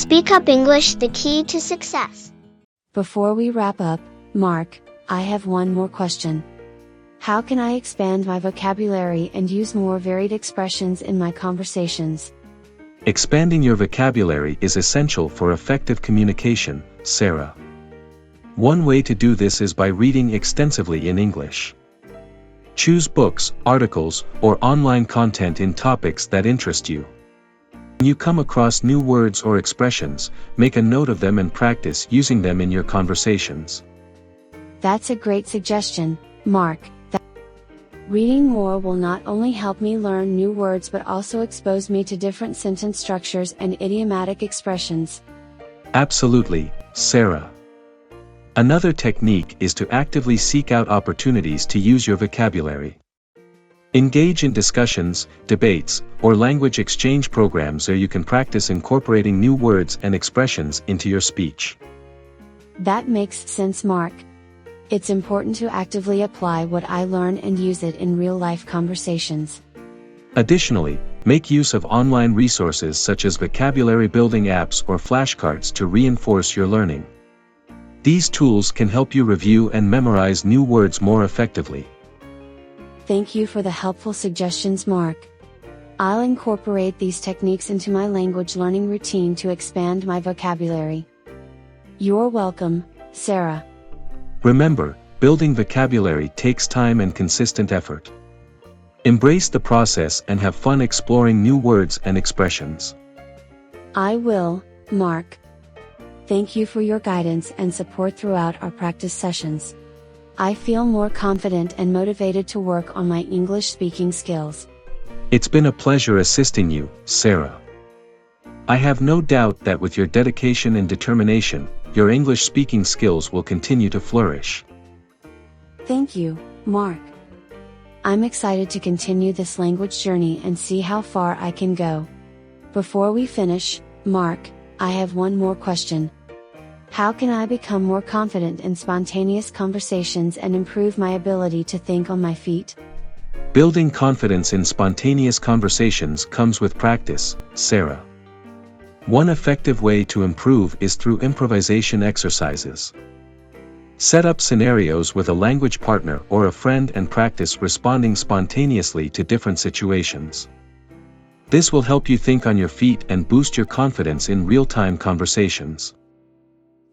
Speak Up English, the key to success. Before we wrap up, Mark, I have one more question. How can I expand my vocabulary and use more varied expressions in my conversations? Expanding your vocabulary is essential for effective communication, Sarah. One way to do this is by reading extensively in English. Choose books, articles, or online content in topics that interest you. When you come across new words or expressions, make a note of them and practice using them in your conversations. That's a great suggestion, Mark. Reading more will not only help me learn new words but also expose me to different sentence structures and idiomatic expressions. Absolutely, Sarah. Another technique is to actively seek out opportunities to use your vocabulary. Engage in discussions, debates, or language exchange programs where you can practice incorporating new words and expressions into your speech. That makes sense, Mark. It's important to actively apply what I learn and use it in real-life conversations. Additionally, make use of online resources such as vocabulary building apps or flashcards to reinforce your learning. These tools can help you review and memorize new words more effectively. Thank you for the helpful suggestions, Mark. I'll incorporate these techniques into my language learning routine to expand my vocabulary. You're welcome, Sarah. Remember, building vocabulary takes time and consistent effort. Embrace the process and have fun exploring new words and expressions. I will, Mark. Thank you for your guidance and support throughout our practice sessions. I feel more confident and motivated to work on my English speaking skills. It's been a pleasure assisting you, Sarah. I have no doubt that with your dedication and determination, your English speaking skills will continue to flourish. Thank you, Mark. I'm excited to continue this language journey and see how far I can go. Before we finish, Mark, I have one more question. How can I become more confident in spontaneous conversations and improve my ability to think on my feet? Building confidence in spontaneous conversations comes with practice, Sarah. One effective way to improve is through improvisation exercises. Set up scenarios with a language partner or a friend and practice responding spontaneously to different situations. This will help you think on your feet and boost your confidence in real-time conversations.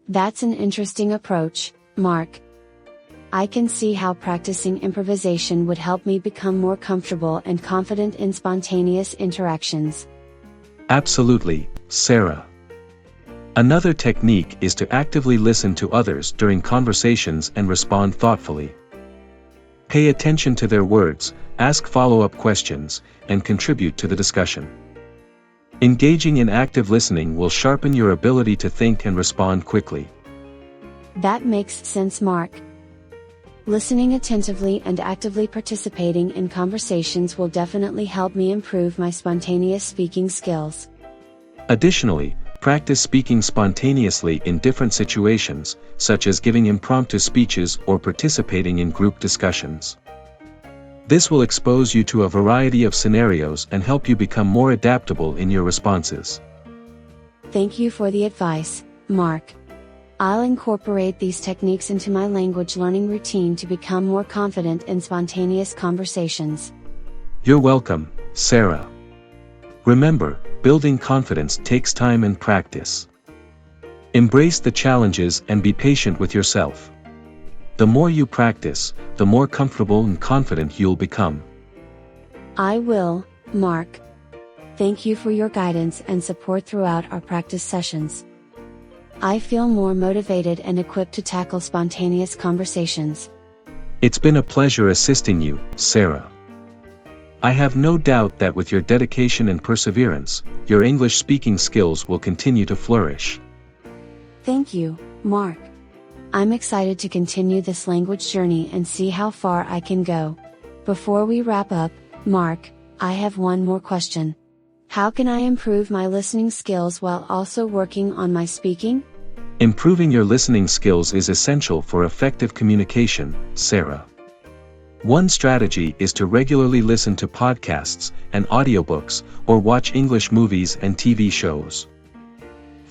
That's an interesting approach, Mark. I can see how practicing improvisation would help me become more comfortable and confident in spontaneous interactions. Absolutely, Sarah. Another technique is to actively listen to others during conversations and respond thoughtfully. Pay attention to their words, ask follow-up questions, and contribute to the discussion. Engaging in active listening will sharpen your ability to think and respond quickly. That makes sense, Mark. Listening attentively and actively participating in conversations will definitely help me improve my spontaneous speaking skills. Additionally, practice speaking spontaneously in different situations, such as giving impromptu speeches or participating in group discussions. This will expose you to a variety of scenarios and help you become more adaptable in your responses. Thank you for the advice, Mark. I'll incorporate these techniques into my language learning routine to become more confident in spontaneous conversations. You're welcome, Sarah. Remember, building confidence takes time and practice. Embrace the challenges and be patient with yourself. The more you practice, the more comfortable and confident you'll become. I will, Mark. Thank you for your guidance and support throughout our practice sessions. I feel more motivated and equipped to tackle spontaneous conversations. It's been a pleasure assisting you, Sarah. I have no doubt that with your dedication and perseverance, your English speaking skills will continue to flourish. Thank you, Mark. I'm excited to continue this language journey and see how far I can go. Before we wrap up, Mark, I have one more question. How can I improve my listening skills while also working on my speaking? Improving your listening skills is essential for effective communication, Sarah. One strategy is to regularly listen to podcasts and audiobooks or watch English movies and TV shows.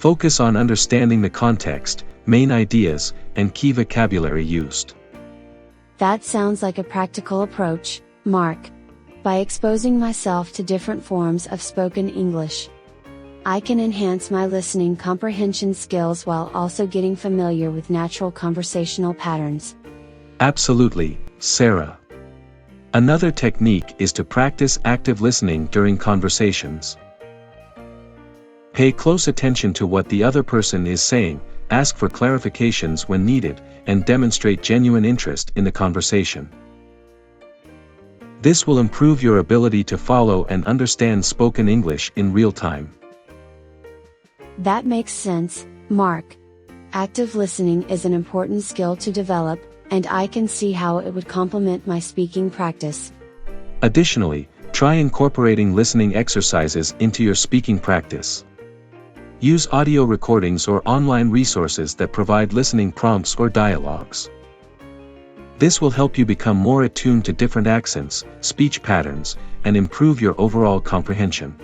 Focus on understanding the context, main ideas, and key vocabulary used. That sounds like a practical approach, Mark. By exposing myself to different forms of spoken English, I can enhance my listening comprehension skills while also getting familiar with natural conversational patterns. Absolutely, Sarah. Another technique is to practice active listening during conversations. Pay close attention to what the other person is saying, ask for clarifications when needed, and demonstrate genuine interest in the conversation. This will improve your ability to follow and understand spoken English in real time. That makes sense, Mark. Active listening is an important skill to develop, and I can see how it would complement my speaking practice. Additionally, try incorporating listening exercises into your speaking practice. Use audio recordings or online resources that provide listening prompts or dialogues. This will help you become more attuned to different accents, speech patterns, and improve your overall comprehension.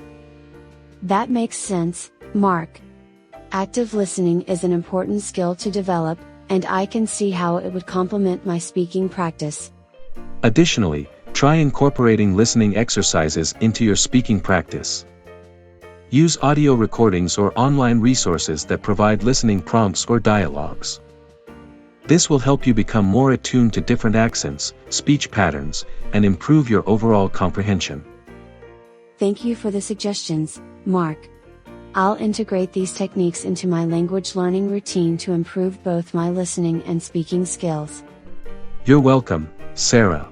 That makes sense, Mark. Active listening is an important skill to develop, and I can see how it would complement my speaking practice. Additionally, try incorporating listening exercises into your speaking practice. Use audio recordings or online resources that provide listening prompts or dialogues. This will help you become more attuned to different accents, speech patterns, and improve your overall comprehension. Thank you for the suggestions, Mark. I'll integrate these techniques into my language learning routine to improve both my listening and speaking skills. You're welcome, Sarah.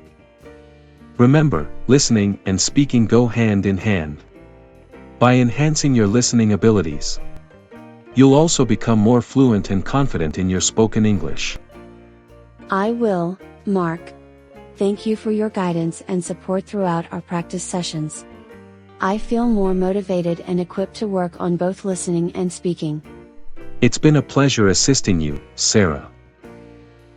Remember, listening and speaking go hand in hand. By enhancing your listening abilities, you'll also become more fluent and confident in your spoken English. I will, Mark. Thank you for your guidance and support throughout our practice sessions. I feel more motivated and equipped to work on both listening and speaking. It's been a pleasure assisting you, Sarah.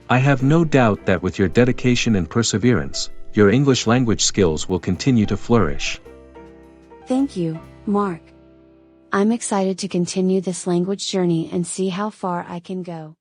I have no doubt that with your dedication and perseverance, your English language skills will continue to flourish. Thank you, Mark. I'm excited to continue this language journey and see how far I can go.